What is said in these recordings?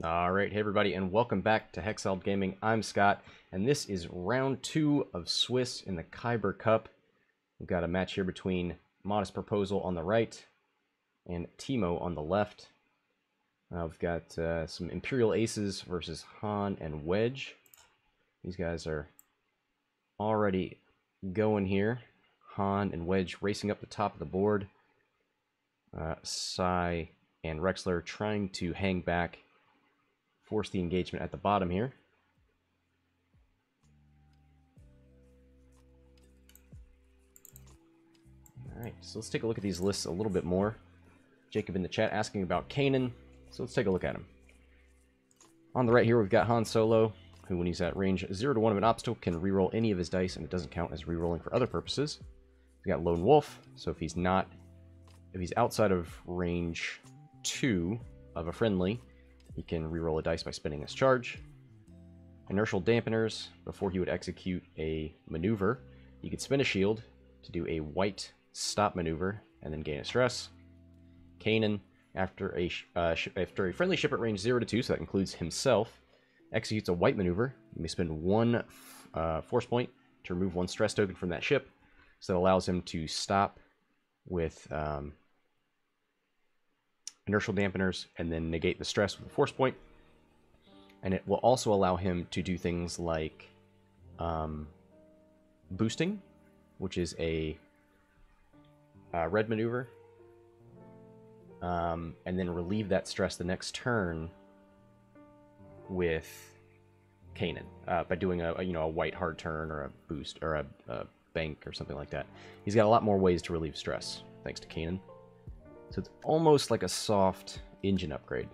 Alright, hey everybody, and welcome back to Hexaled Gaming. I'm Scott, and this is round 2 of Swiss in the Kyber Cup. We've got a match here between Modest Proposal on the right and Timo on the left. We've got some Imperial Aces versus Han and Wedge. These guys are already going here. Han and Wedge racing up the top of the board. Sai and Rexler trying to hang back, force the engagement at the bottom here. Alright, so let's take a look at these lists a little bit more. Jacob in the chat asking about Kanan, so let's take a look at him. On the right here we've got Han Solo, who when he's at range 0 to 1 of an obstacle can reroll any of his dice, and it doesn't count as rerolling for other purposes. We've got Lone Wolf, so if he's outside of range 2 of a friendly, he can reroll a dice by spending this charge. Inertial Dampeners, before he would execute a maneuver, he could spin a shield to do a white stop maneuver and then gain a stress. Kanan, after a friendly ship at range 0 to 2, so that includes himself, executes a white maneuver. You may spend one force point to remove one stress token from that ship, so that allows him to stop with inertial dampeners and then negate the stress with a force point. And it will also allow him to do things like boosting, which is a red maneuver, and then relieve that stress the next turn with Kanan by doing a white hard turn or a boost or a bank or something like that. He's got a lot more ways to relieve stress thanks to Kanan. So it's almost like a soft engine upgrade.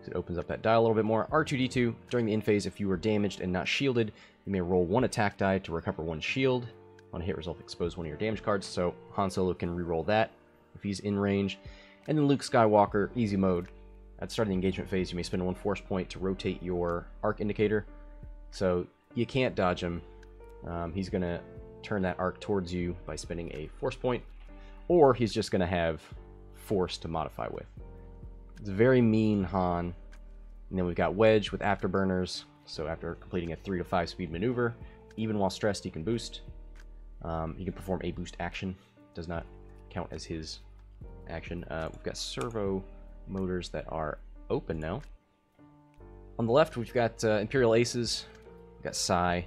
It opens up that die a little bit more. R2-D2, during the end phase, if you were damaged and not shielded, you may roll one attack die to recover one shield. On a hit result, expose one of your damage cards, so Han Solo can reroll that if he's in range. And then Luke Skywalker, easy mode. At the start of the engagement phase, you may spend one force point to rotate your arc indicator. So you can't dodge him. He's going to turn that arc towards you by spending a force point, or he's just going to have force to modify with. It's very mean Han. And then we've got Wedge with afterburners, so after completing a 3 to 5 speed maneuver, even while stressed, he can boost. He can perform a boost action, does not count as his action. We've got servo motors that are open now. On the left we've got Imperial Aces. We've got Sai,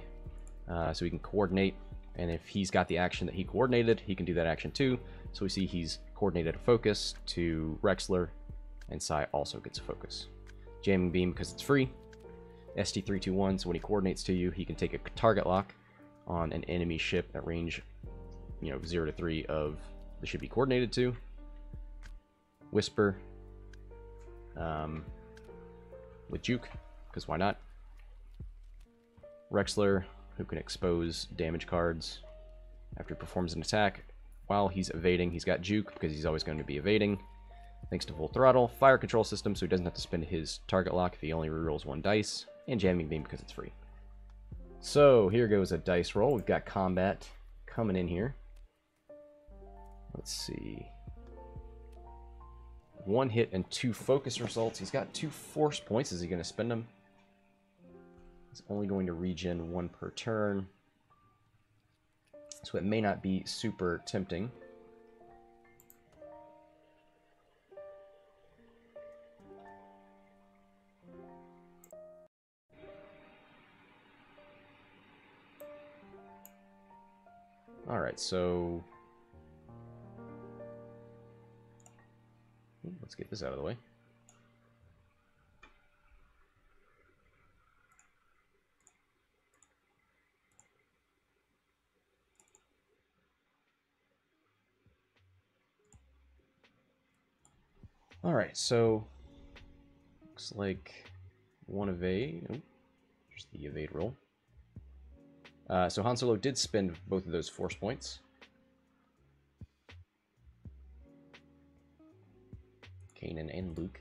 so he can coordinate, and if he's got the action that he coordinated, he can do that action too. So we see he's coordinated a focus to Rexler, and Sai also gets a focus. Jamming Beam because it's free. ST321, so when he coordinates to you, he can take a target lock on an enemy ship at range 0 to 3 of the ship he coordinated to. Whisper with Juke, because why not? Rexler, who can expose damage cards after he performs an attack. While he's evading, he's got Juke because he's always going to be evading. Thanks to Full Throttle. Fire Control System, so he doesn't have to spend his target lock if he only rerolls one dice. And Jamming Beam because it's free. So here goes a dice roll. We've got combat coming in here. Let's see. 1 hit and 2 focus results. He's got 2 force points. Is he going to spend them? He's only going to regen 1 per turn, so it may not be super tempting. Alright, so let's get this out of the way. Alright, so looks like one evade. Oh, there's the evade roll. So Han Solo did spend both of those force points. Kanan and Luke.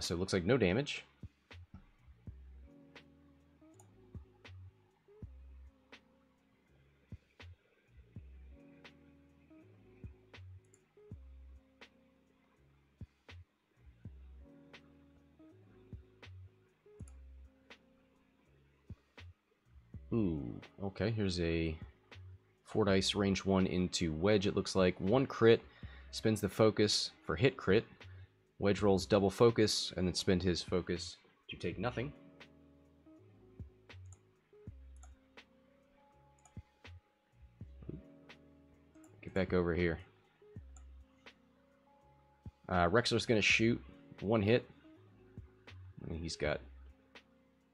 So it looks like no damage. Ooh, okay, here's a 4 dice range 1 into Wedge, it looks like. 1 crit, spends the focus for hit crit. Wedge rolls double focus, and then spend his focus to take nothing. Get back over here. Rexler's going to shoot 1 hit. And he's got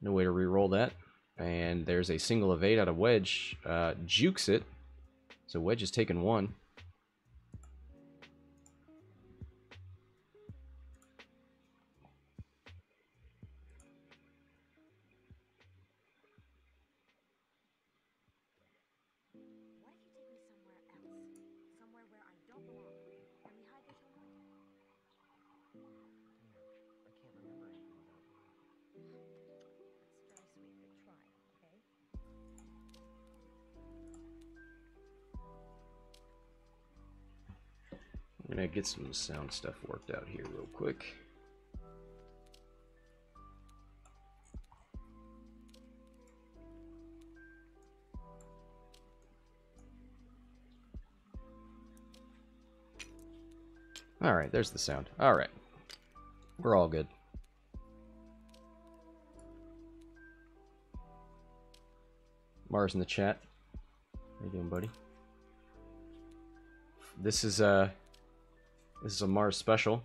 no way to re-roll that. And there's a single evade out of Wedge. Jukes it. So Wedge is taking 1. I'm gonna get some sound stuff worked out here real quick. Alright, there's the sound. Alright. We're all good. Mars in the chat. How you doing, buddy? This is a Mars special,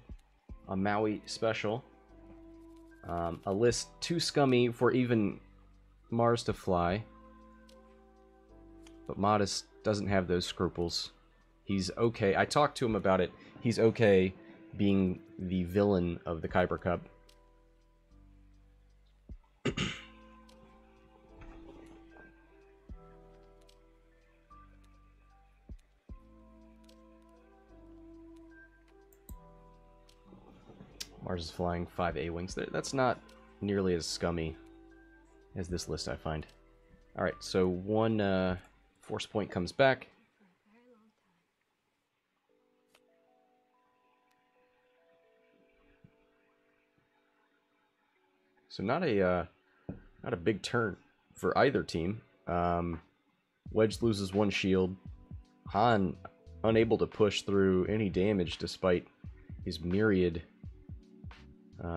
a Maui special. A list too scummy for even Mars to fly. But Modest doesn't have those scruples. He's okay. I talked to him about it. He's okay being the villain of the Kyber Cup. Mars is flying 5 A-Wings. That's not nearly as scummy as this list, I find. Alright, so 1 force point comes back. So not a big turn for either team. Wedge loses 1 shield. Han unable to push through any damage despite his myriad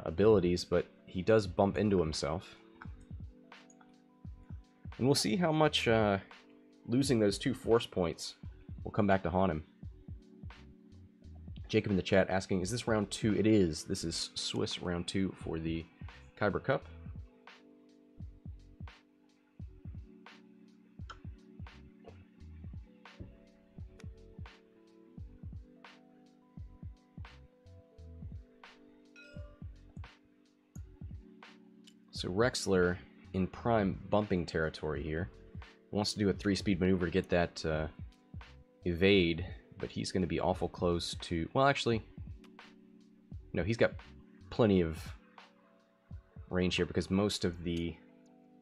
abilities, but he does bump into himself. And we'll see how much losing those 2 force points will come back to haunt him. Jacob in the chat asking, is this round 2? It is. This is Swiss round 2 for the Kyber Cup. So Rexler in prime bumping territory here. Wants to do a 3-speed maneuver to get that evade, but he's going to be awful close to... Well, actually, no, he's got plenty of range here because most of the...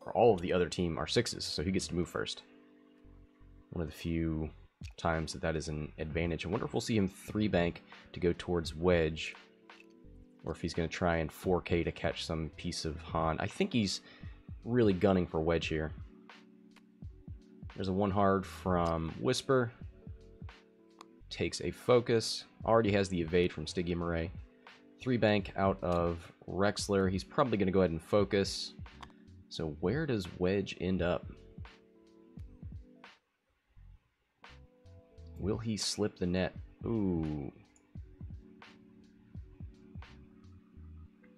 or all of the other team are 6s, so he gets to move first. One of the few times that is an advantage. I wonder if we'll see him 3-bank to go towards Wedge, or if he's going to try and 4K to catch some piece of Han. I think he's really gunning for Wedge here. There's a 1 hard from Whisper. Takes a focus. Already has the evade from Stygia Murray. 3-bank out of Rexler. He's probably going to go ahead and focus. So where does Wedge end up? Will he slip the net? Ooh.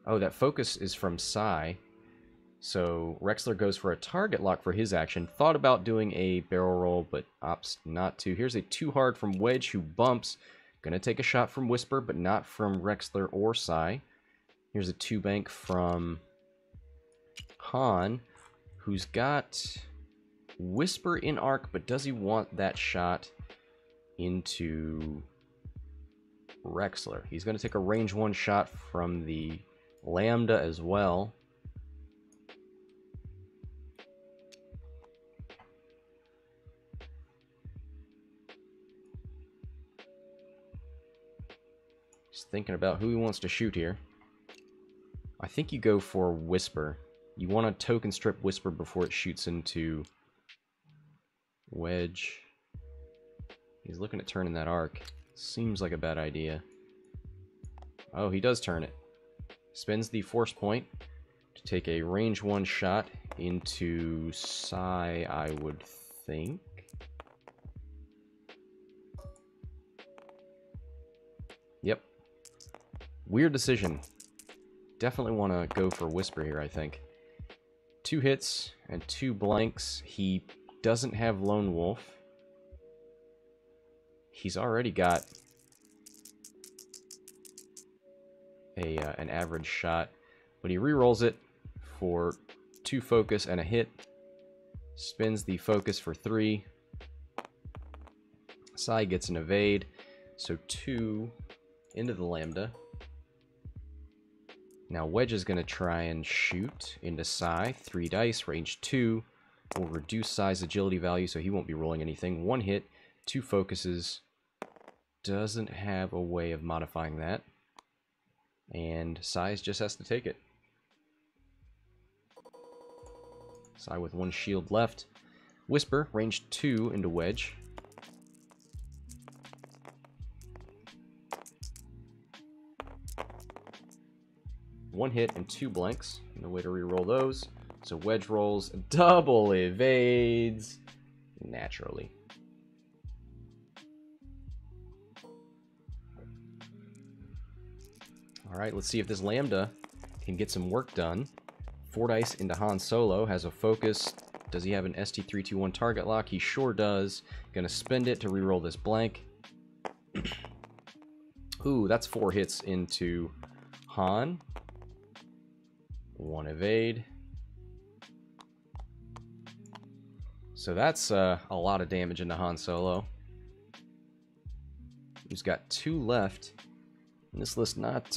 Oh, that focus is from Psy. So Rexler goes for a target lock for his action. Thought about doing a barrel roll, but opts not to. Here's a 2 hard from Wedge, who bumps. Gonna take a shot from Whisper, but not from Rexler or Psy. Here's a 2-bank from Han, who's got Whisper in arc, but does he want that shot into Rexler? He's gonna take a range 1 shot from the Lambda as well. Just thinking about who he wants to shoot here. I think you go for Whisper. You want to token strip Whisper before it shoots into Wedge. He's looking at turning that arc. Seems like a bad idea. Oh, he does turn it. Spends the force point to take a range 1 shot into Psy, I would think. Yep. Weird decision. Definitely want to go for Whisper here, I think. 2 hits and 2 blanks. He doesn't have Lone Wolf. He's already got an average shot, but he rerolls it for 2 focus and a hit. Spins the focus for 3. Psy gets an evade, so 2 into the Lambda. Now Wedge is going to try and shoot into Psy. 3 dice, range 2. Will reduce Psy's agility value, so he won't be rolling anything. 1 hit, 2 focuses. Doesn't have a way of modifying that. And Psy just has to take it. Psy with 1 shield left. Whisper, range 2 into Wedge. One hit and 2 blanks. No way to reroll those. So Wedge rolls, double evades. Naturally. Alright, let's see if this Lambda can get some work done. 4 dice into Han Solo, has a focus. Does he have an ST321 target lock? He sure does. Gonna spend it to reroll this blank. Ooh, that's 4 hits into Han. 1 evade. So that's a lot of damage into Han Solo. He's got 2 left. And this list not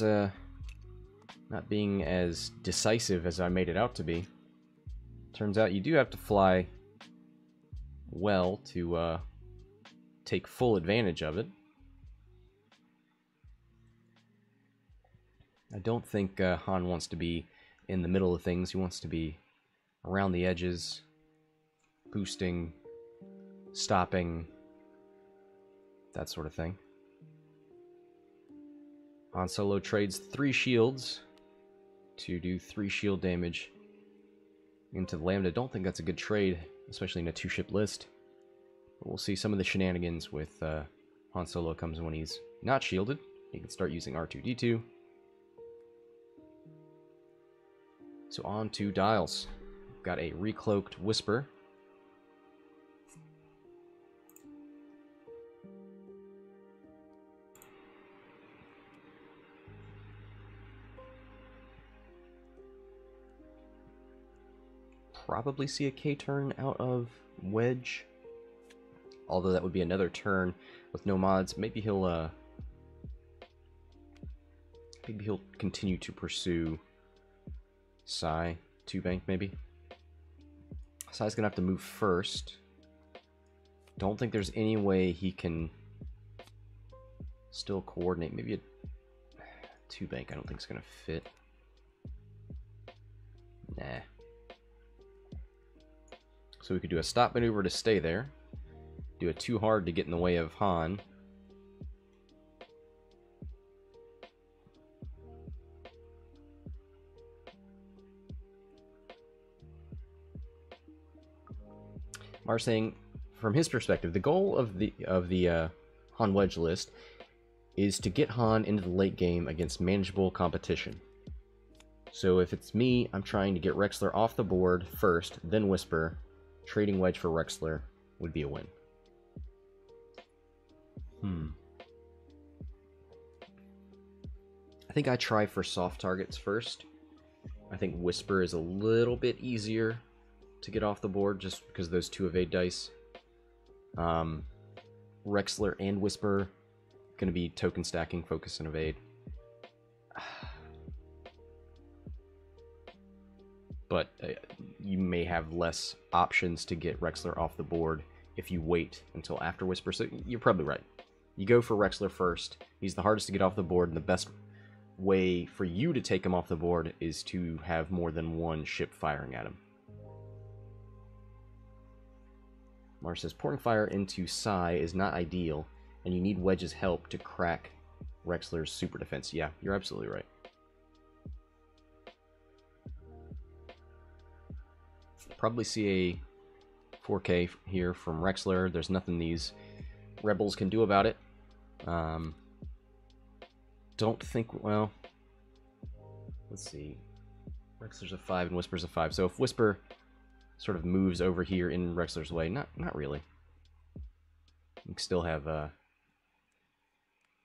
being as decisive as I made it out to be. Turns out you do have to fly well to take full advantage of it. I don't think Han wants to be in the middle of things. He wants to be around the edges, boosting, stopping, that sort of thing. Han Solo trades 3 shields to do 3 shield damage into the Lambda. Don't think that's a good trade, especially in a 2-ship list. But we'll see some of the shenanigans with Han Solo comes when he's not shielded. He can start using R2-D2. So on to dials. Got a recloaked Whisper. Probably see a K turn out of Wedge. Although that would be another turn with no mods. Maybe he'll continue to pursue Psy. 2 bank maybe. Psy's gonna have to move first. Don't think there's any way he can still coordinate. Maybe a 2 bank I don't think is gonna fit. Nah. So we could do a stop maneuver to stay there. Do a 2 hard to get in the way of Han. Mar's saying, from his perspective, the goal of the Han Wedge list is to get Han into the late game against manageable competition. So if it's me, I'm trying to get Rexler off the board first, then Whisper. Trading Wedge for Rexler would be a win. I think I try for soft targets first. I think Whisper is a little bit easier to get off the board just because of those 2 evade dice. Rexler and Whisper going to be token stacking, focus, and evade. But you may have less options to get Rexler off the board if you wait until after Whisper. So you're probably right. You go for Rexler first. He's the hardest to get off the board, and the best way for you to take him off the board is to have more than 1 ship firing at him. Mars says, pouring fire into Psy is not ideal, and you need Wedge's help to crack Rexler's super defense. Yeah, you're absolutely right. Probably see a 4K here from Rexler. There's nothing these rebels can do about it. Don't think, well, let's see. Rexler's a 5 and Whisper's a 5. So if Whisper sort of moves over here in Rexler's way, not really. You can still have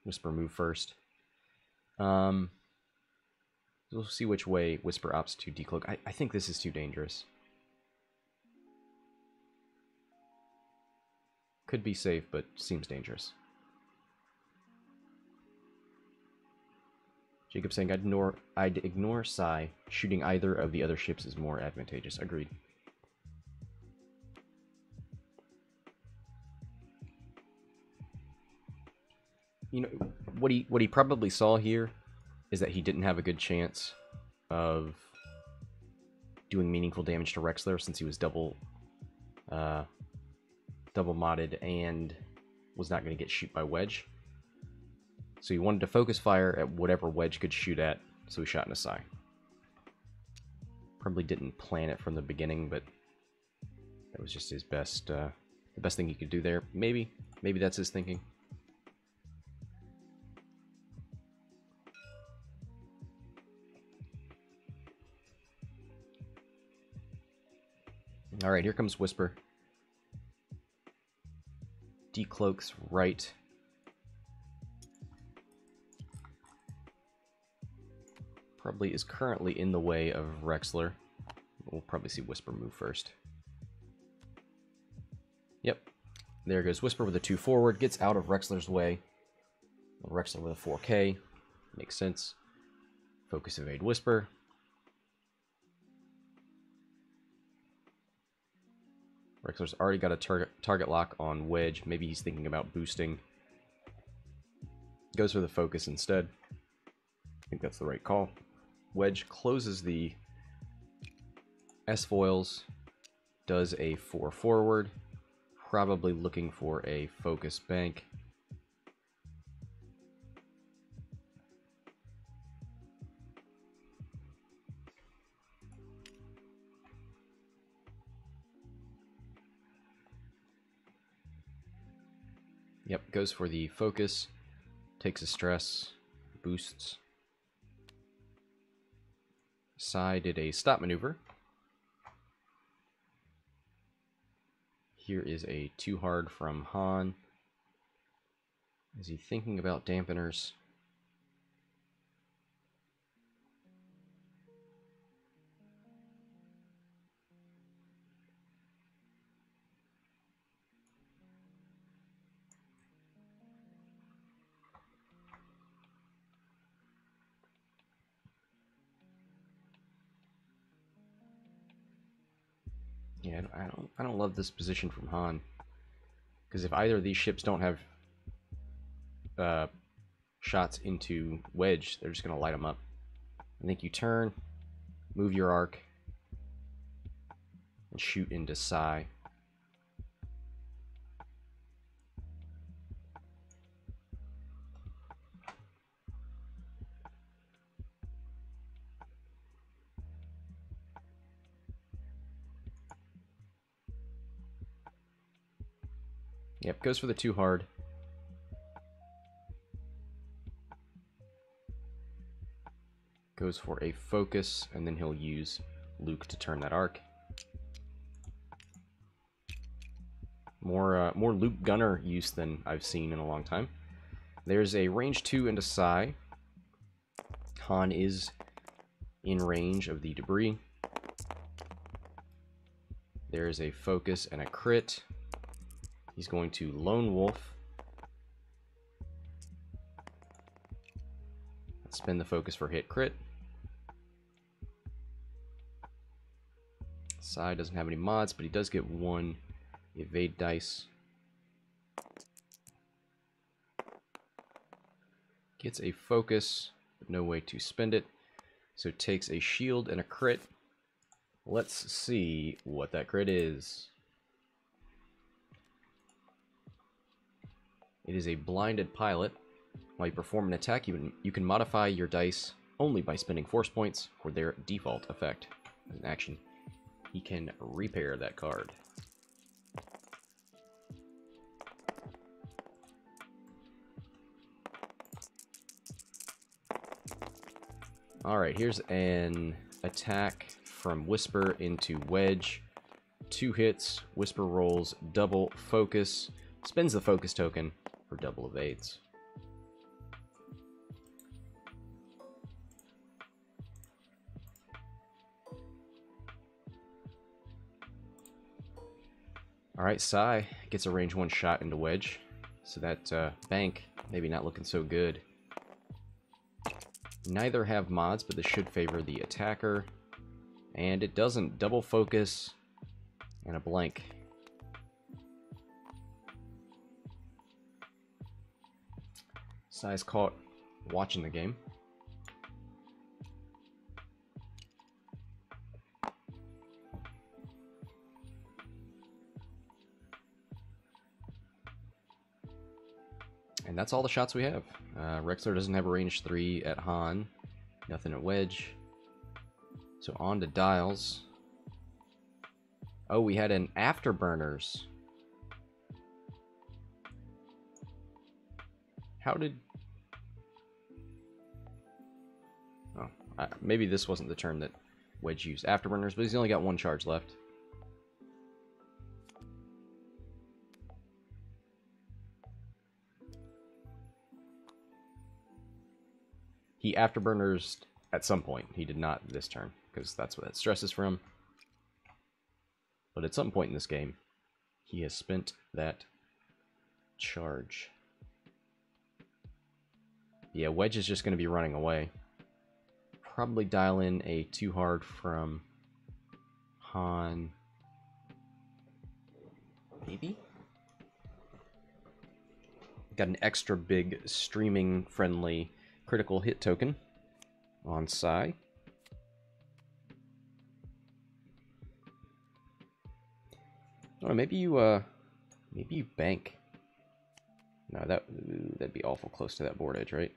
Whisper move first. We'll see which way Whisper opts to decloak. I think this is too dangerous. Could be safe, but seems dangerous. Jacob saying, I'd ignore Psy. Shooting either of the other ships is more advantageous. Agreed. You know, what he probably saw here is that he didn't have a good chance of doing meaningful damage to Rexler since he was double modded and was not going to get shoot by Wedge. So he wanted to focus fire at whatever Wedge could shoot at, so he shot in a Psy. Probably didn't plan it from the beginning, but that was just his best, the best thing he could do there. Maybe that's his thinking. Alright, here comes Whisper. Decloaks right. Probably is currently in the way of Rexler. We'll probably see Whisper move first. Yep. There goes Whisper with a 2 forward. Gets out of Rexler's way. Rexler with a 4K. Makes sense. Focus evade Whisper. Rexler's already got a target lock on Wedge. Maybe he's thinking about boosting. Goes for the focus instead. I think that's the right call. Wedge closes the S-foils. Does a 4 forward. Probably looking for a focus bank. Yep, goes for the focus, takes a stress, boosts. Psy did a stop maneuver. Here is a 2 hard from Han. Is he thinking about dampeners? Yeah, I don't love this position from Han, because if either of these ships don't have shots into Wedge, they're just gonna light them up. I think you turn, move your arc, and shoot into Psy. Yep, goes for the 2 hard. Goes for a focus, and then he'll use Luke to turn that arc. More Luke gunner use than I've seen in a long time. There's a range 2 into Psy. Han is in range of the debris. There is a focus and a crit. He's going to Lone Wolf. Spend the focus for hit crit. Psy doesn't have any mods, but he does get 1 evade dice. Gets a focus, but no way to spend it. So takes a shield and a crit. Let's see what that crit is. It is a blinded pilot. While you perform an attack, you can modify your dice only by spending force points for their default effect. As an action, he can repair that card. Alright, here's an attack from Whisper into Wedge. 2 hits, Whisper rolls double focus, spends the focus token for double evades. Alright, Sai gets a range 1 shot into Wedge, so that bank maybe not looking so good. Neither have mods, but this should favor the attacker. And it doesn't. Double focus and a blank. Sai's caught watching the game. And that's all the shots we have. Rexler doesn't have a range 3 at Han. Nothing at Wedge. So on to dials. Oh, we had an Afterburners. How did... Oh, maybe this wasn't the turn that Wedge used Afterburners, but he's only got 1 charge left. He Afterburners at some point. He did not this turn, because that's what that stress is from. But at some point in this game, he has spent that charge. Yeah, Wedge is just going to be running away. Probably dial in a 2 hard from Han. Maybe? Got an extra big streaming friendly critical hit token on Sai. Oh, maybe you bank. No, that'd be awful close to that board edge, right?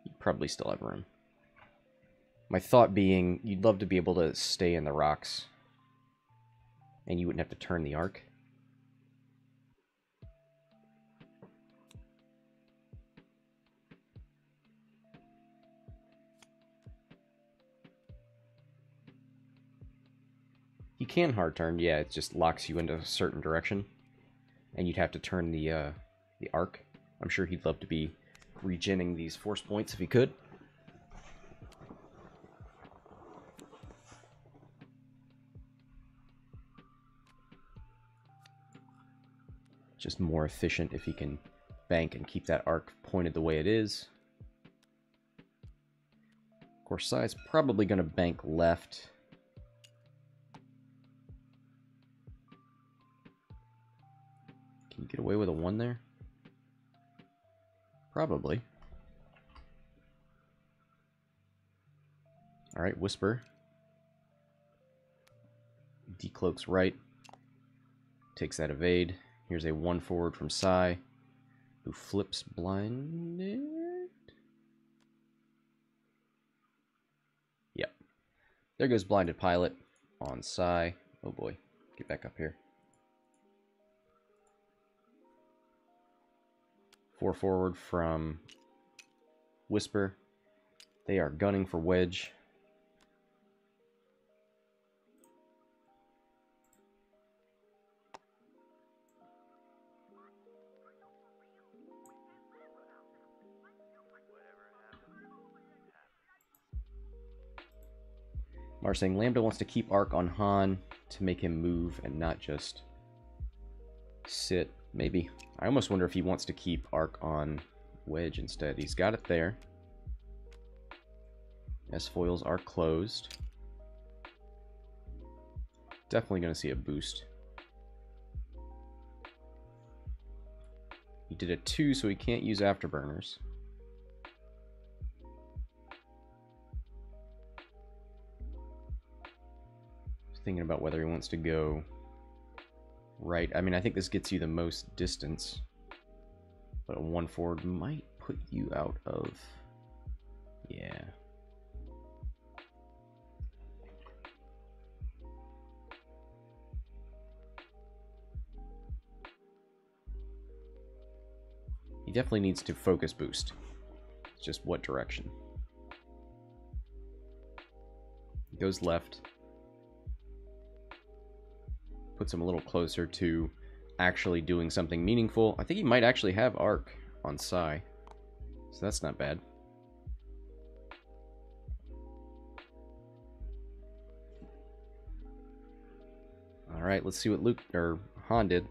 You'd probably still have room. My thought being, you'd love to be able to stay in the rocks, and you wouldn't have to turn the arc. You can hard turn, yeah, it just locks you into a certain direction. And you'd have to turn the arc. I'm sure he'd love to be regenning these force points if he could. Just more efficient if he can bank and keep that arc pointed the way it is. Of course, Sai's probably going to bank left. Can you get away with a 1 there? Probably. Alright, Whisper. Decloaks right. Takes that evade. Here's a 1 forward from Sai, who flips blinded. Yep. There goes blinded pilot on Sai. Oh boy. Get back up here. 4 forward from Whisper. They are gunning for Wedge. Mars saying Lambda wants to keep arc on Han to make him move and not just sit. Maybe. I almost wonder if he wants to keep arc on Wedge instead. He's got it there. S-foils are closed. Definitely going to see a boost. He did a 2, so he can't use Afterburners. Thinking about whether he wants to go right. I mean, I think this gets you the most distance. But a 1 forward might put you out of... Yeah. He definitely needs to focus boost. It's just what direction. He goes left. Puts him a little closer to actually doing something meaningful. I think he might actually have arc on Psy. So that's not bad. Alright, let's see what Luke or Han did.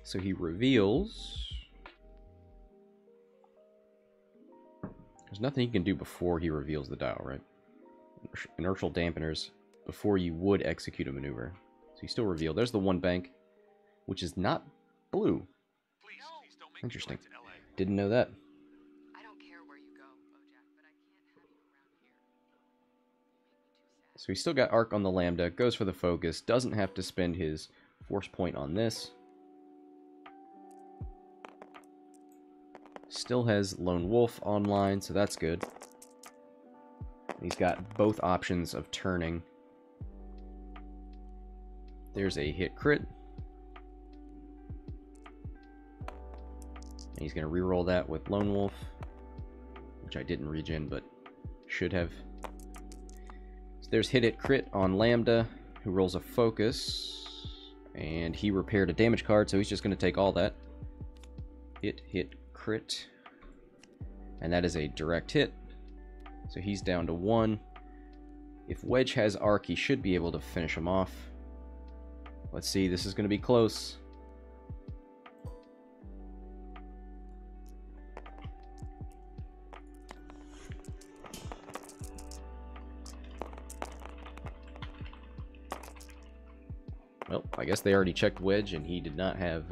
So he reveals... There's nothing he can do before he reveals the dial, right? Inertial dampeners before you would execute a maneuver. So he still revealed. There's the one bank, which is not blue. Interesting. Didn't know that. I don't care where you go, Bojack, but I can't have you around here. So he's still got arc on the Lambda, goes for the focus, doesn't have to spend his force point on this. Still has Lone Wolf online, so that's good. He's got both options of turning. There's a hit crit. And he's going to reroll that with Lone Wolf, which I didn't regen, but should have. So there's hit crit on Lambda, who rolls a focus, and he repaired a damage card, so he's just going to take all that. Hit crit, and that is a direct hit, so he's down to 1. If Wedge has arc, he should be able to finish him off. Let's see, this is going to be close. Well, I guess they already checked Wedge, and he did not have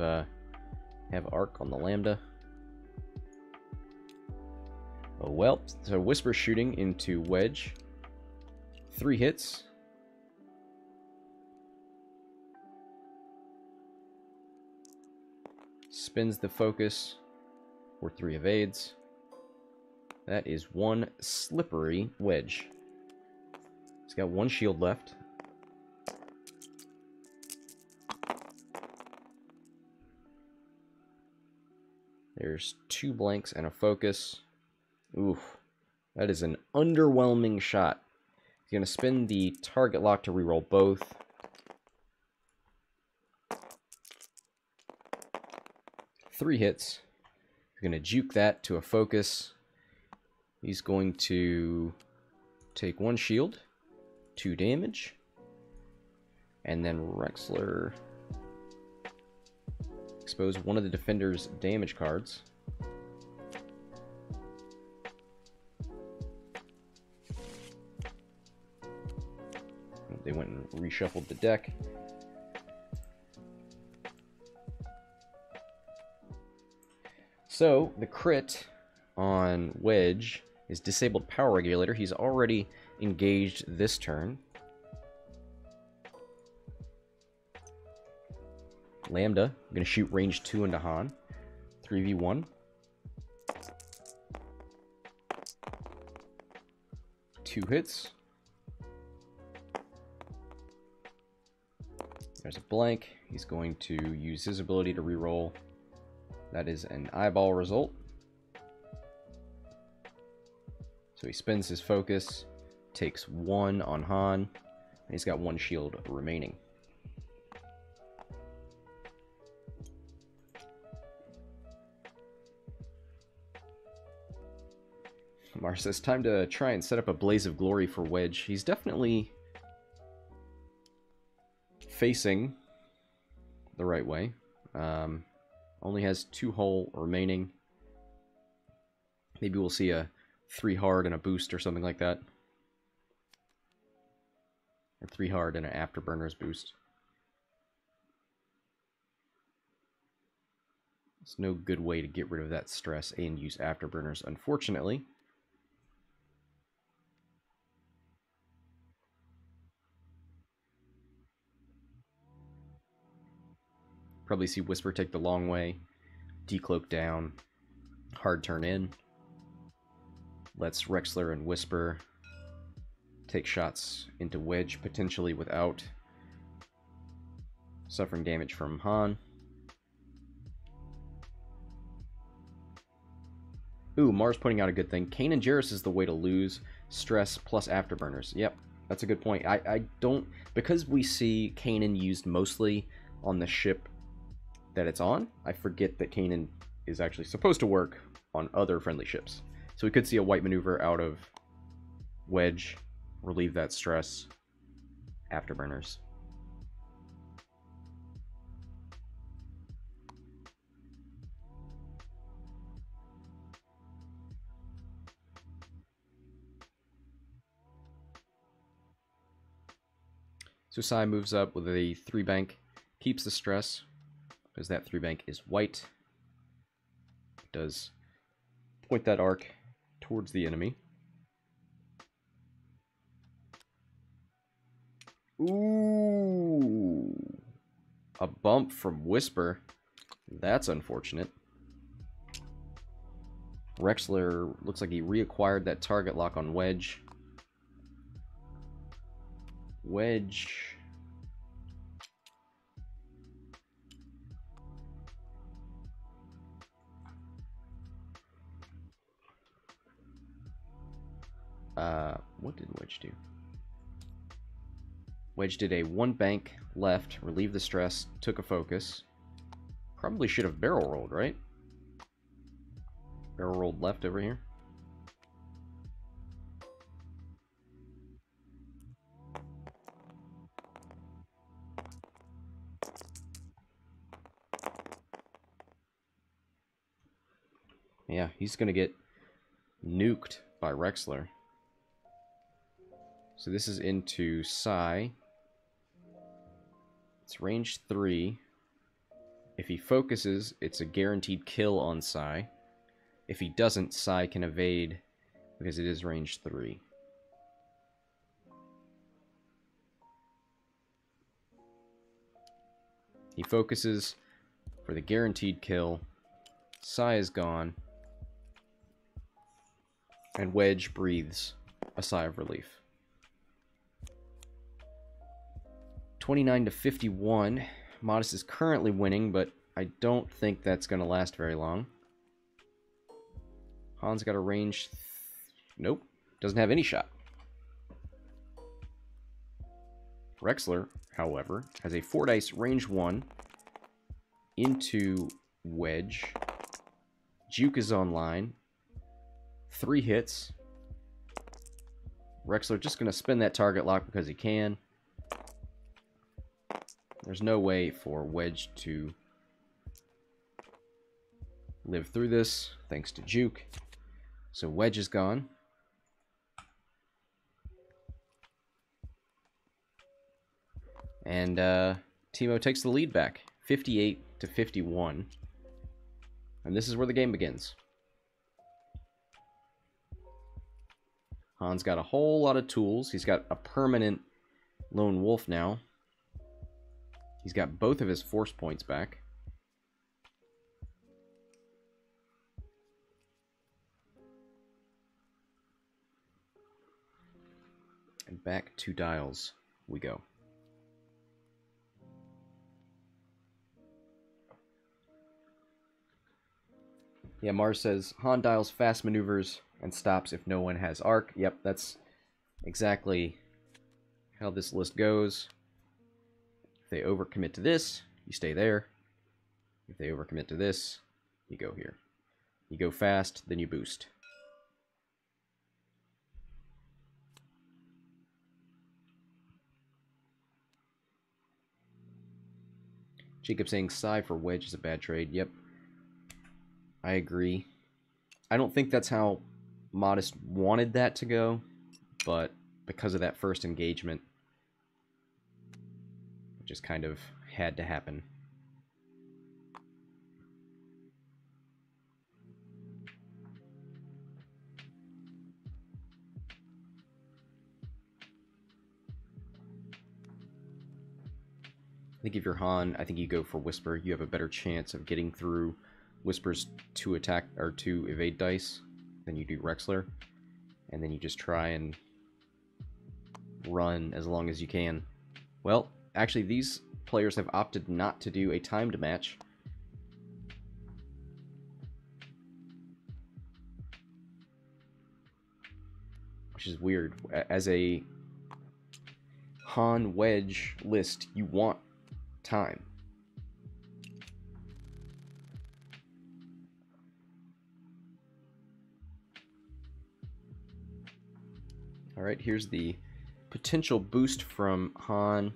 arc on the Lambda. Oh well, so Whisper shooting into Wedge. 3 hits. Spins the focus for 3 evades. That is 1 slippery Wedge. He's got 1 shield left. There's 2 blanks and a focus. Oof. That is an underwhelming shot. He's going to spin the target lock to reroll both. Three hits. He's going to juke that to a focus. He's going to take 1 shield, 2 damage, and then Rexler expose one of the defender's damage cards. They went and reshuffled the deck. So the crit on Wedge is disabled power regulator. He's already engaged this turn. Lambda, I'm going to shoot range 2 into Han. 3v1. 2 hits. There's a blank. He's going to use his ability to reroll. That is an eyeball result. So he spends his focus, takes 1 on Han, and he's got 1 shield remaining. Mar says, time to try and set up a blaze of glory for Wedge. He's definitely facing the right way. Only has 2 hull remaining. Maybe we'll see a 3 hard and a boost or something like that. Or 3 hard and an afterburners boost. It's no good way to get rid of that stress and use afterburners, unfortunately. Probably see Whisper take the long way, decloak down, hard turn in. Lets Rexler and Whisper take shots into Wedge, potentially without suffering damage from Han. Ooh, Mars pointing out a good thing. Kanan Jarrus is the way to lose stress plus afterburners. Yep, that's a good point. I don't... Because we see Kanan used mostly on the ship that it's on, I forget that Kanan is actually supposed to work on other friendly ships. So we could see a white maneuver out of Wedge, relieve that stress, afterburners. So Sai moves up with a 3-bank, keeps the stress, because that 3-bank is white. It does point that arc towards the enemy. Ooh! A bump from Whisper. That's unfortunate. Rexler looks like he reacquired that target lock on Wedge. Wedge. What did Wedge do? Wedge did a 1-bank left, relieved the stress, took a focus. Probably should have barrel rolled, right? Barrel rolled left over here. Yeah, he's going to get nuked by Rexler. So this is into Sai. It's range 3. If he focuses, it's a guaranteed kill on Sai. If he doesn't, Sai can evade because it is range 3. He focuses for the guaranteed kill. Sai is gone. And Wedge breathes a sigh of relief. 29 to 51. Modest is currently winning, but I don't think that's going to last very long. Han's got a range... Nope. Doesn't have any shot. Rexler, however, has a 4-dice range 1 into Wedge. Juke is online. 3 hits. Rexler just going to spin that target lock because he can. There's no way for Wedge to live through this, thanks to Juke. So Wedge is gone. And Timo takes the lead back, 58 to 51. And this is where the game begins. Han's got a whole lot of tools. He's got a permanent Lone Wolf now. He's got both of his force points back. And back 2 dials we go. Yeah, Mars says, Han dials fast maneuvers and stops if no one has arc. Yep, that's exactly how this list goes. If they overcommit to this, you stay there. If they overcommit to this, you go here. You go fast, then you boost. Jacob saying Sai for Wedge is a bad trade. Yep. I agree. I don't think that's how Modest wanted that to go, but because of that first engagement, it just kind of had to happen. I think if you're Han, I think you go for Whisper. You have a better chance of getting through Whisper's 2 attack or 2 evade dice than you do Rexler. And then you just try and run as long as you can. Well, actually these players have opted not to do a timed match. Which is weird. As a Han Wedge list, you want time. Alright, here's the potential boost from Han.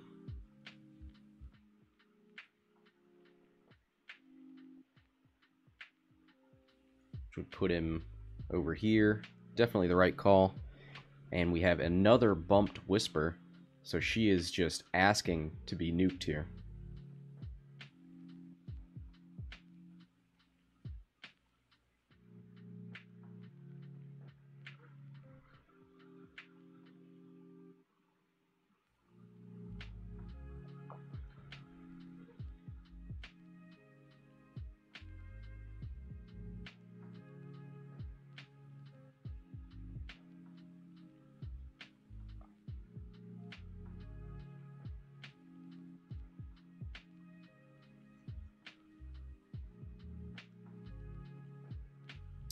Which would put him over here. Definitely the right call. And we have another bumped Whisper. So she is just asking to be nuked here.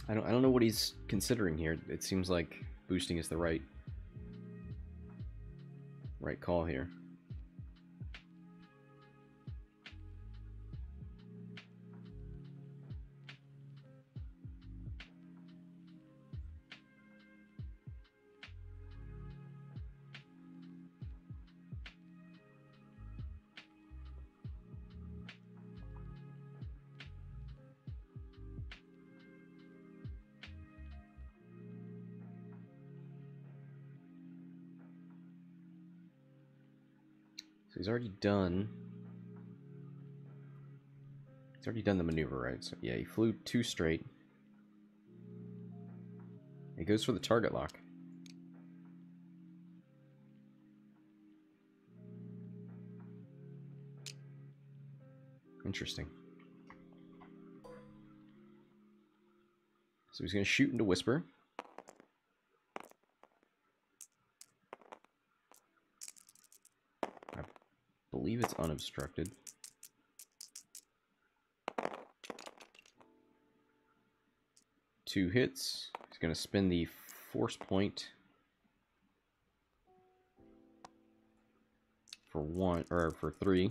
I don't know what he's considering here. It seems like boosting is the right call here. So he's already done the maneuver, right? So yeah, he flew 2 straight. He goes for the target lock. Interesting. So he's going to shoot into Whisper. I believe it's unobstructed. Two hits. He's going to spin the force point for 1 or for 3.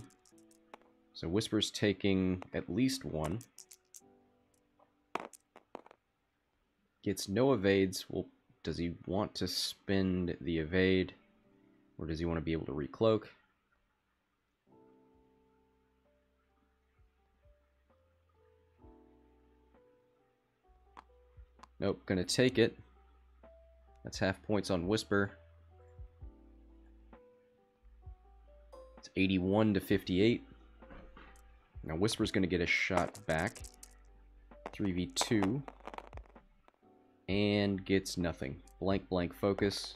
So Whisper's taking at least 1. Gets no evades. Well, does he want to spend the evade, or does he want to be able to recloak? Nope, gonna take it. That's half points on Whisper. It's 81 to 58. Now Whisper's gonna get a shot back. 3v2. And gets nothing. Blank, blank focus.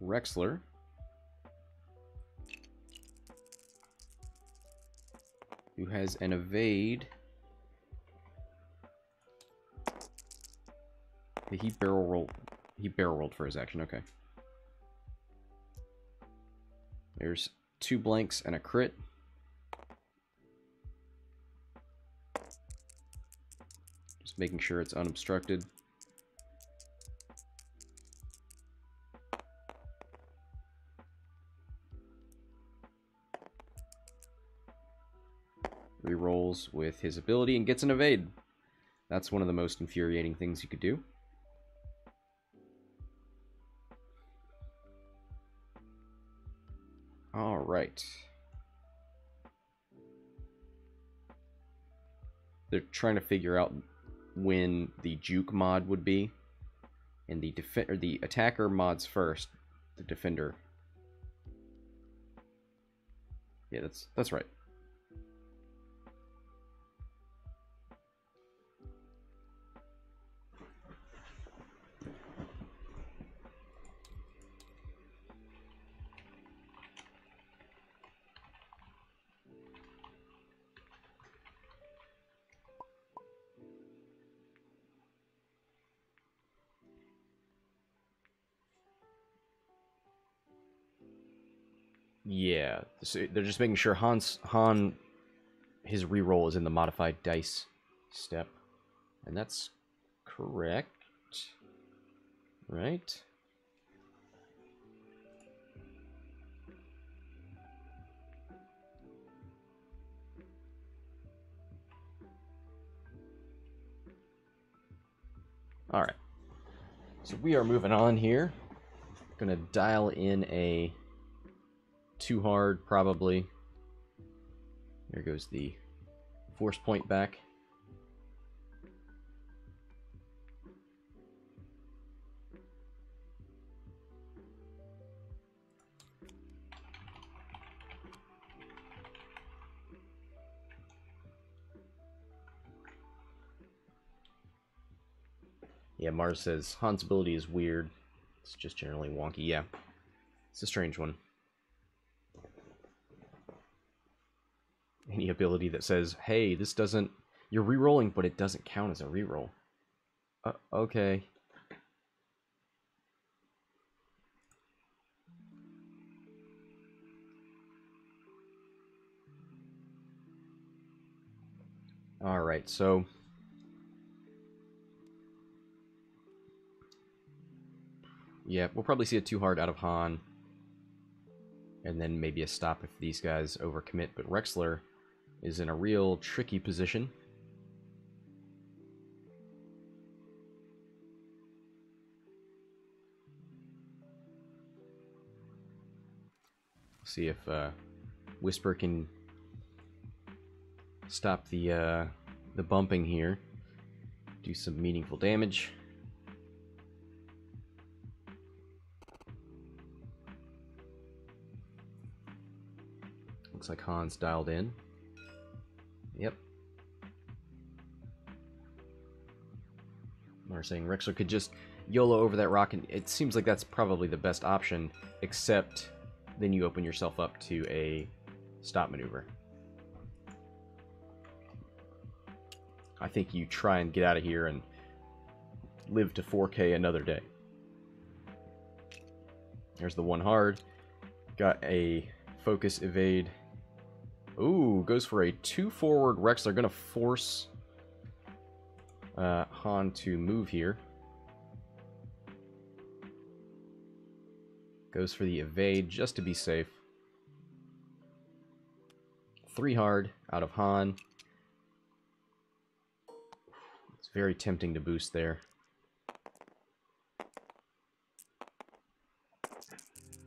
Rexler. Who has an evade. He barrel rolled. He barrel rolled for his action, okay. There's 2 blanks and a crit. Just making sure it's unobstructed. Rerolls with his ability and gets an evade. That's one of the most infuriating things you could do. All right. They're trying to figure out when the juke mod would be, and the attacker mods first, the defender. Yeah, that's right. Yeah, so they're just making sure Han, his reroll is in the modified dice step. And that's correct. Right? Alright. So we are moving on here. Gonna dial in a 2 hard, probably. There goes the force point back. Yeah, Mars says Han's ability is weird. It's just generally wonky. Yeah, it's a strange one. Any ability that says, hey, this doesn't... You're re-rolling, but it doesn't count as a re-roll. Okay. Alright, so... Yeah, we'll probably see a 2 hard out of Han. And then maybe a stop if these guys overcommit. But Rexler is in a real tricky position. See if Whisper can stop the bumping here. Do some meaningful damage. Looks like Han's dialed in. Yep. We're saying Rexler could just YOLO over that rock, and it seems like that's probably the best option, except then you open yourself up to a stop maneuver. I think you try and get out of here and live to 4K another day. There's the 1 hard. Got a focus evade. Ooh, goes for a 2 forward Rexler. Gonna force Han to move here. Goes for the evade just to be safe. 3 hard out of Han. It's very tempting to boost there.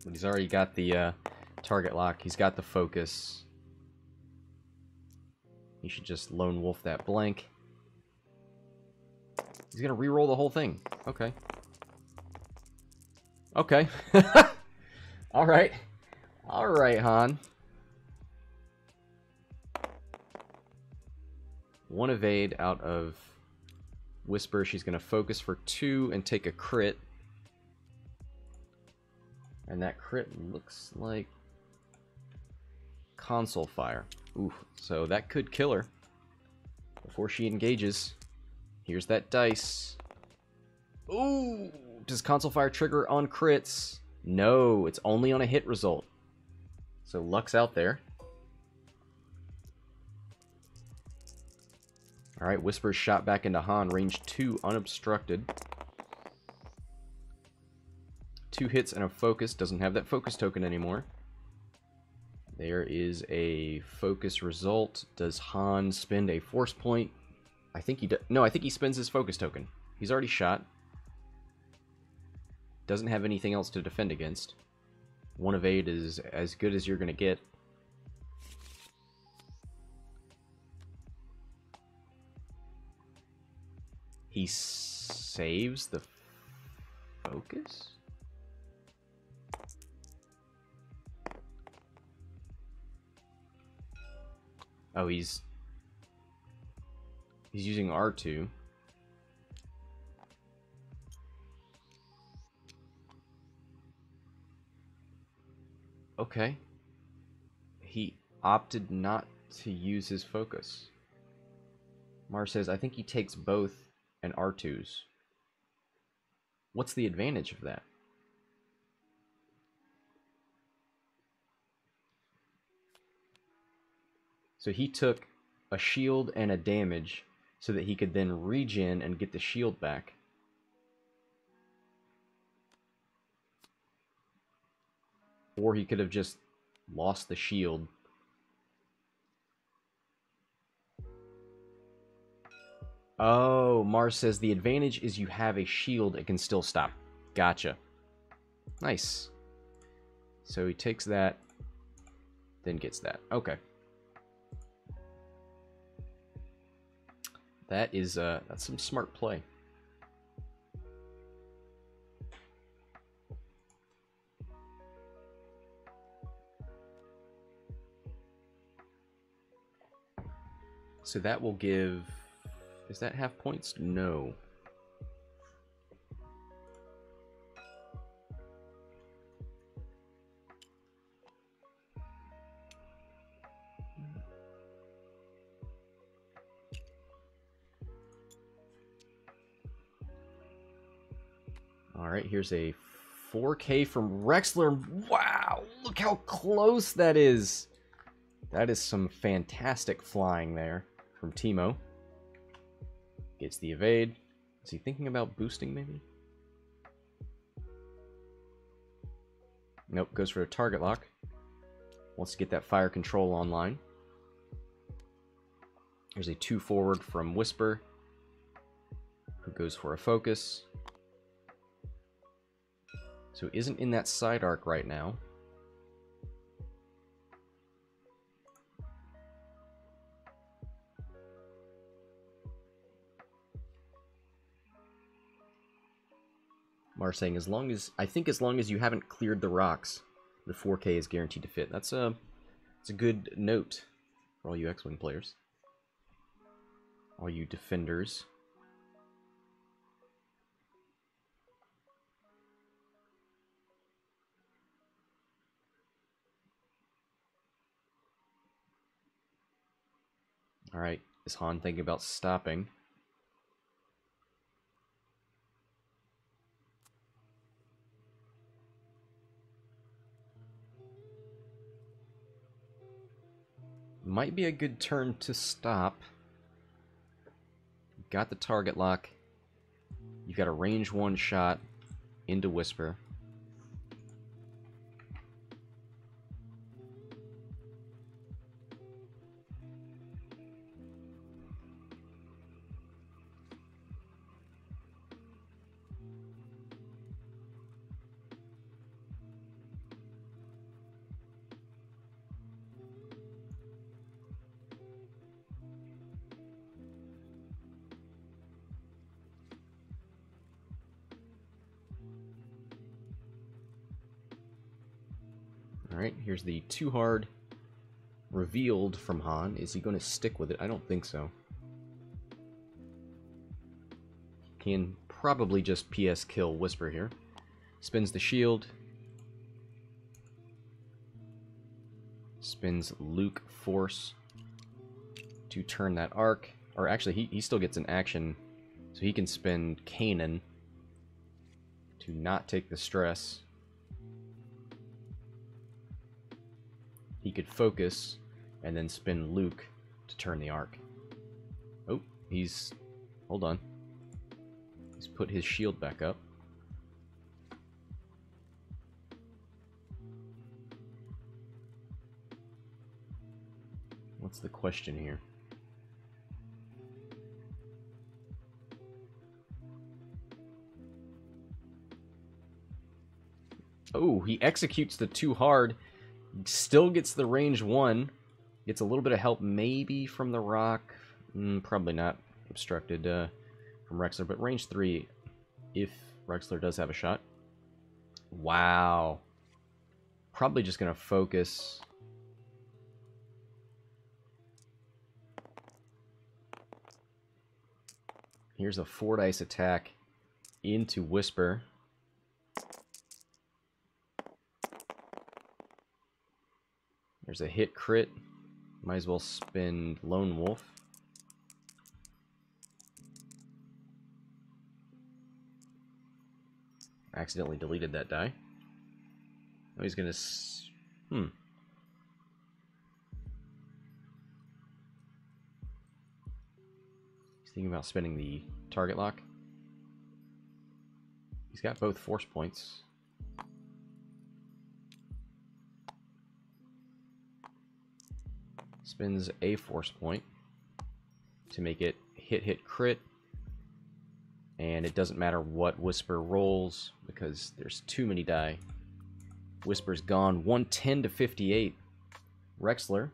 But he's already got the target lock. He's got the focus. He should just lone wolf that blank. He's gonna re-roll the whole thing. Okay. Okay. Alright. Alright, Han. 1 evade out of Whisper. She's gonna focus for 2 and take a crit. And that crit looks like console fire. Ooh, so that could kill her before she engages. Here's that dice. Ooh, does console fire trigger on crits? No, it's only on a hit result. So luck's out there. Alright, Whisper's shot back into Han, range 2, unobstructed. 2 hits and a focus, doesn't have that focus token anymore. There is a focus result. Does Han spend a force point? I think he does. No, I think he spends his focus token. He's already shot. Doesn't have anything else to defend against. 1 evade is as good as you're going to get. He saves the focus? Oh, he's using R2. Okay. He opted not to use his focus. Mar says, I think he takes both and R2s. What's the advantage of that? So he took a shield and a damage so that he could then regen and get the shield back. Or he could have just lost the shield. Oh, Mars says the advantage is you have a shield, it can still stop. Gotcha. Nice. So he takes that, then gets that. Okay. That is, that's some smart play. So that will give... Is that half points? No. Alright, here's a 4K from Rexler. Wow, look how close that is. That is some fantastic flying there from Timo. Gets the evade. Is he thinking about boosting, maybe? Nope, goes for a target lock. Wants to get that fire control online. There's a 2 forward from Whisper, who goes for a focus. So isn't in that side arc right now. Mars saying, I think as long as you haven't cleared the rocks, the 4K is guaranteed to fit. It's a good note for all you X-Wing players. All you defenders. Alright, is Han thinking about stopping? Might be a good turn to stop. Got the target lock. You've got a range 1 shot into Whisper. Alright, here's the too hard revealed from Han. Is he going to stick with it? I don't think so. Can probably just PS kill Whisper here. Spins the shield. Spins Luke Force to turn that arc. Or actually, he still gets an action. So he can spin Kanan to not take the stress. He could focus and then spin Luke to turn the arc. Oh, he's... Hold on. He's put his shield back up. What's the question here? Oh, he executes the too hard. Still gets the range 1. Gets a little bit of help maybe from the rock. Probably not obstructed from Rexler, but range 3 if Rexler does have a shot. Wow. Probably just going to focus. Here's a 4-dice attack into Whisper. There's a hit crit. Might as well spin Lone Wolf. Accidentally deleted that die. Oh, he's gonna... He's thinking about spending the target lock. He's got both force points. Spends a force point to make it hit crit. And it doesn't matter what Whisper rolls because there's too many die. Whisper's gone. 110 to 58. Rexler.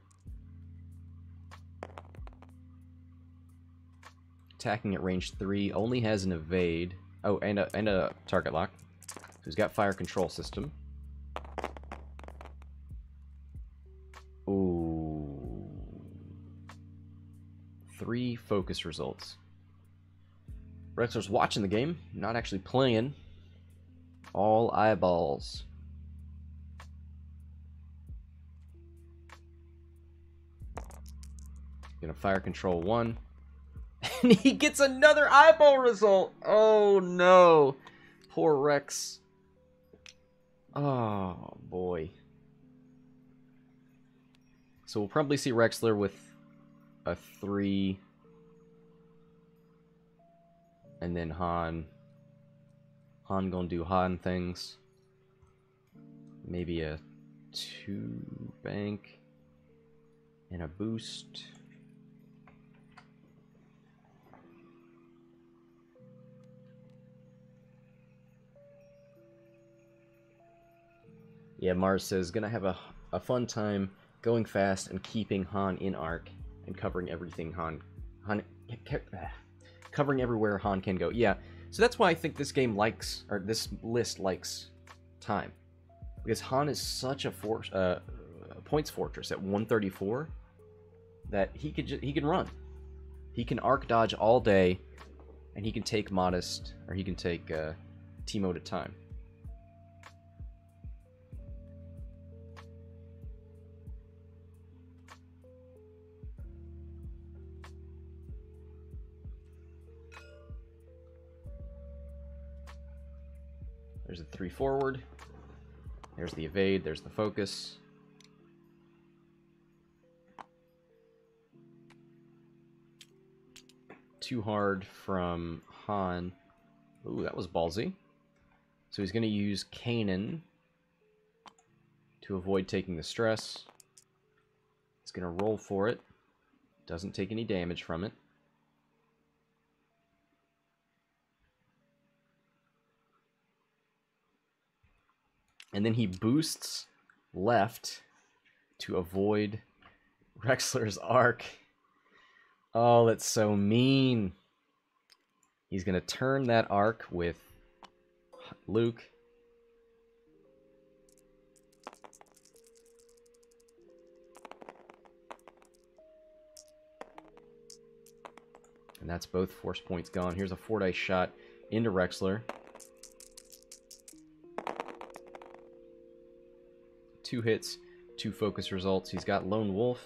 Attacking at range 3. Only has an evade. Oh, and a target lock. So he's got fire control system. Ooh. 3 focus results. Rexler's watching the game, not actually playing. All eyeballs. Gonna fire control 1. And he gets another eyeball result! Oh no! Poor Rex. Oh boy. So we'll probably see Rexler with a 3. And then Han gonna do Han things. Maybe a 2 bank and a boost. Yeah, Mars says gonna have a fun time going fast and keeping Han in arc and covering everything covering everywhere Han can go. Yeah, so that's why I think this game likes, or this list likes, time. Because Han is such a points fortress at 134 that he can run. He can arc dodge all day, and he can take Modest, or he can take Timo to time. There's a 3 forward. There's the evade. There's the focus. Too hard from Han. Ooh, that was ballsy. So he's going to use Kanan to avoid taking the stress. He's going to roll for it. Doesn't take any damage from it. And then he boosts left to avoid Rexler's arc. Oh, that's so mean. He's going to turn that arc with Luke. And that's both force points gone. Here's a 4-dice shot into Rexler. 2 hits, 2 focus results. He's got Lone Wolf.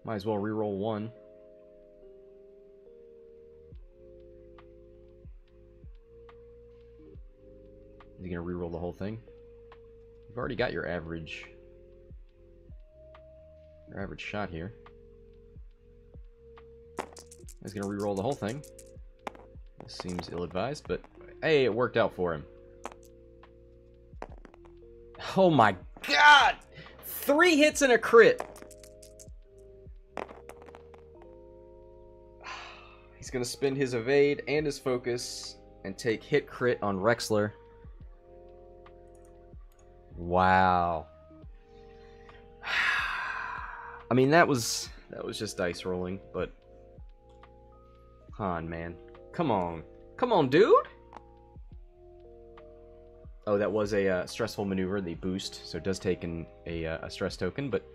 Might as well reroll 1. Is he going to reroll the whole thing? You've already got your average shot here. He's going to reroll the whole thing. This seems ill-advised, but hey, it worked out for him. Oh my god! 3 hits and a crit! He's going to spend his evade and his focus and take hit crit on Rexler. Wow. I mean, that was just dice rolling, but Han, man. Come on. Come on, dude! Oh, that was a stressful maneuver, the boost, so it does take a stress token, but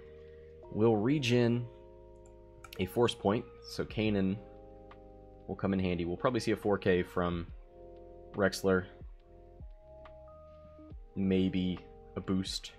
we'll regen a force point, so Kanan will come in handy. We'll probably see a 4K from Rexler. Maybe a boost.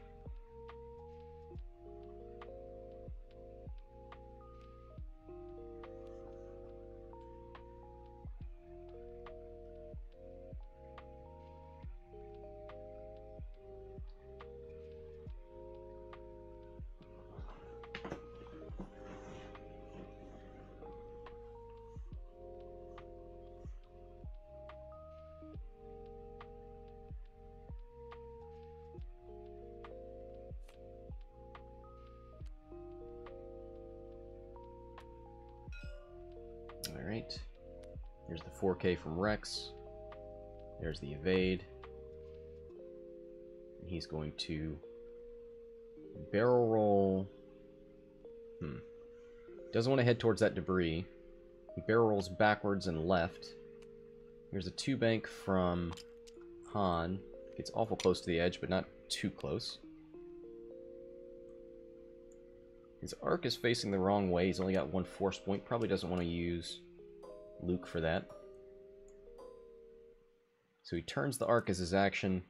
Here's the 4K from Rex. There's the evade. And he's going to barrel roll. Doesn't want to head towards that debris. He barrel rolls backwards and left. Here's a 2-bank from Han. Gets awful close to the edge, but not too close. His arc is facing the wrong way. He's only got 1 force point. Probably doesn't want to use Luke for that. So he turns the arc as his action.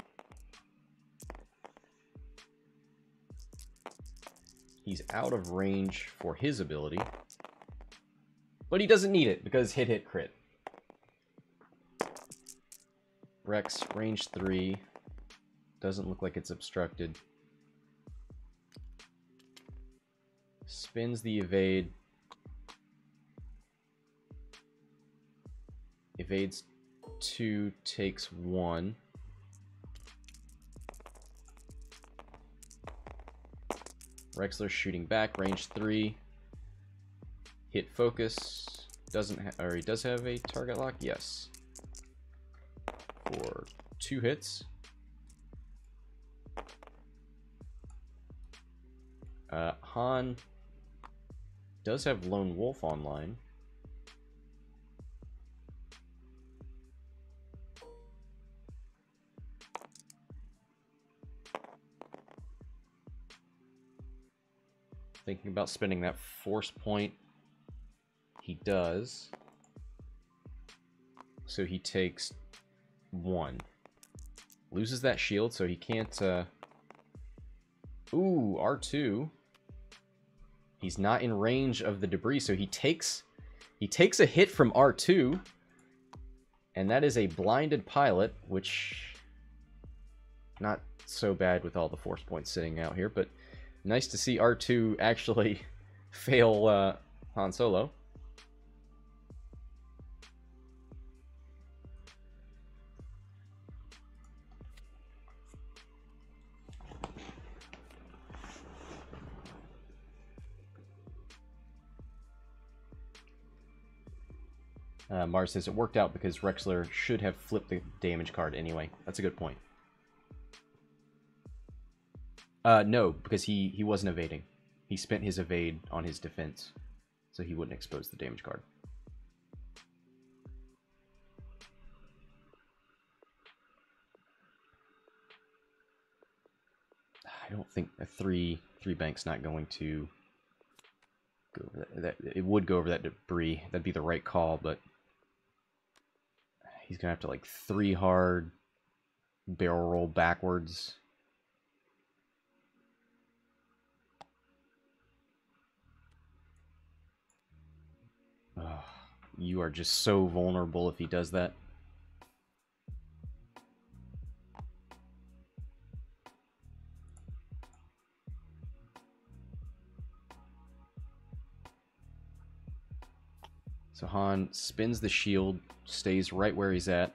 He's out of range for his ability. But he doesn't need it, because hit, crit. Rex, range 3. Doesn't look like it's obstructed. Spins the evade. Evades 2, takes 1. Rexler shooting back, range 3. Hit focus. Doesn't or he does have a target lock? Yes. For 2 hits. Han does have Lone Wolf online. Thinking about spending that force point. He does. So he takes 1. Loses that shield, so he can't... Ooh, R2. He's not in range of the debris, so he takes a hit from R2. And that is a blinded pilot, which... Not so bad with all the force points sitting out here, but... Nice to see R2 actually fail Han Solo. Mars says it worked out because Rexler should have flipped the damage card anyway. That's a good point. No, because he wasn't evading. He spent his evade on his defense, so he wouldn't expose the damage card. I don't think a 3-bank's not going to go over that. It would go over that debris. That'd be the right call, but he's gonna have to like 3 hard, barrel roll backwards. Oh, you are just so vulnerable if he does that. So Han spins the shield, stays right where he's at.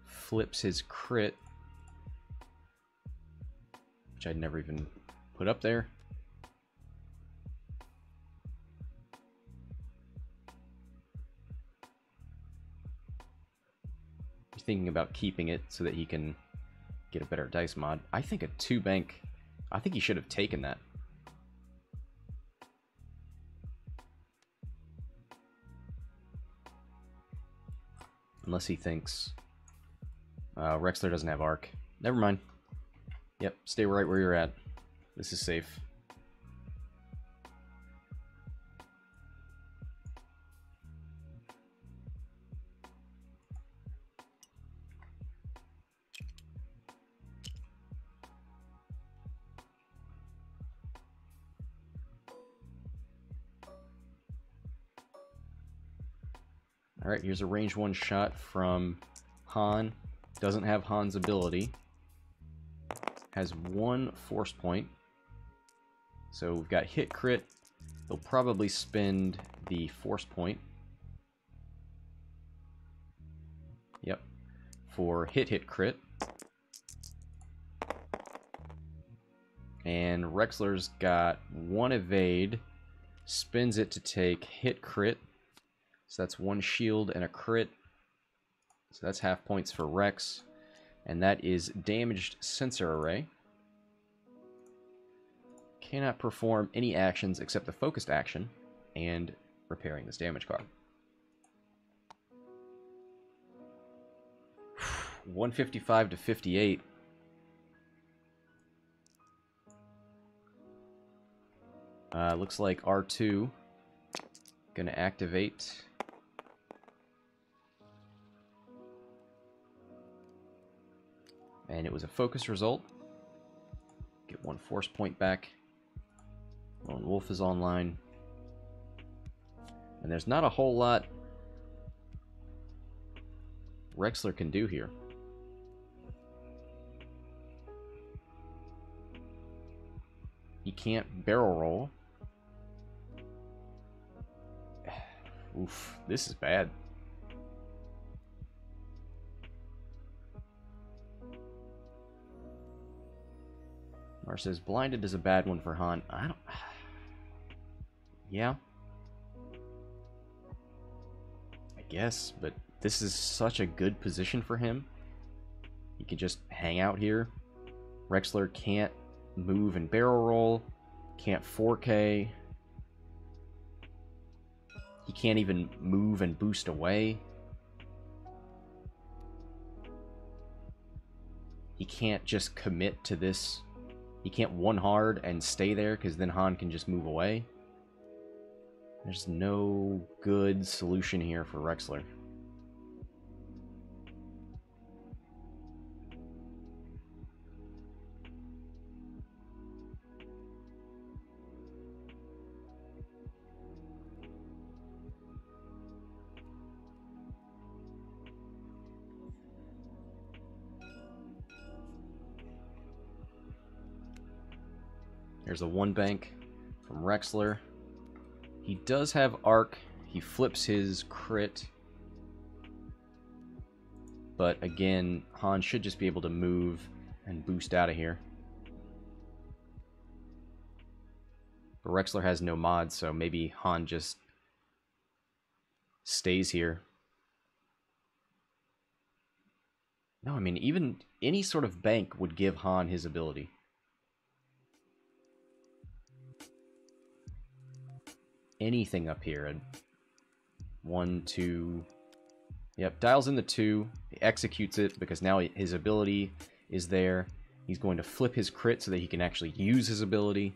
Flips his crit, which I'd never even put up there. He's thinking about keeping it so that he can get a better dice mod. I think a 2-bank, I think he should have taken that. Unless he thinks Rexler doesn't have arc. Never mind. Yep, stay right where you're at. This is safe. Alright, here's a range 1 shot from Han. Doesn't have Han's ability. Has 1 force point. So we've got hit crit. He'll probably spend the force point. Yep. For hit crit. And Rexler's got 1 evade. Spins it to take hit crit. So that's 1 shield and a crit. So that's half points for Rex. And that is damaged sensor array. Cannot perform any actions except the focused action and repairing this damage card. 155 to 58. Looks like R2 gonna activate. And it was a focus result. Get 1 force point back. Lone Wolf is online. And there's not a whole lot Rexler can do here. He can't barrel roll. Oof, this is bad. Mar says blinded is a bad one for Han. I don't. Yeah. I guess, but this is such a good position for him. He can just hang out here. Rexler can't move and barrel roll. Can't 4K. He can't even move and boost away. He can't just commit to this. He can't one hard and stay there because then Han can just move away. There's no good solution here for Rexler. There's a 1 bank from Rexler. He does have arc. He flips his crit. But again, Han should just be able to move and boost out of here. But Rexler has no mod, so maybe Han just stays here. No, I mean, even any sort of bank would give Han his ability. Anything up here. And 1, 2. Yep, dials in the 2. He executes it because now his ability is there. He's going to flip his crit so that he can actually use his ability.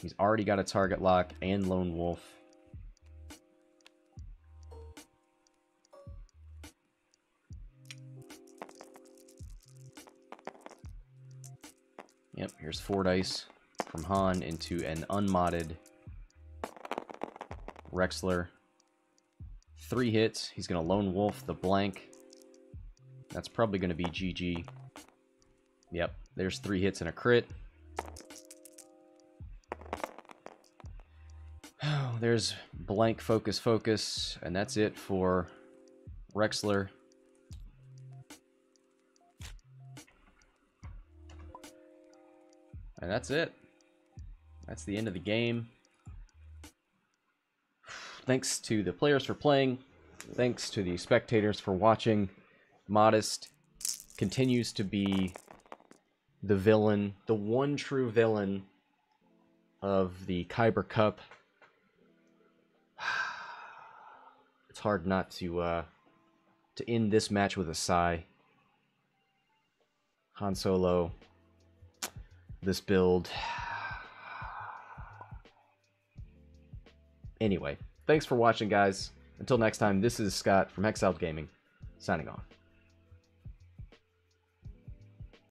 He's already got a target lock and Lone Wolf. Yep, here's 4 dice from Han into an unmodded Rexler. 3 hits. He's going to Lone Wolf the blank. That's probably going to be GG. Yep, there's 3 hits and a crit. Oh, there's blank focus focus, and that's it for Rexler. And that's it. That's the end of the game. Thanks to the players for playing. Thanks to the spectators for watching. Modest continues to be the villain, the one true villain of the Kyber Cup. It's hard not to end this match with a sigh. Han Solo, this build. Anyway, thanks for watching, guys. Until next time, this is Scott from Exiled Gaming, signing off.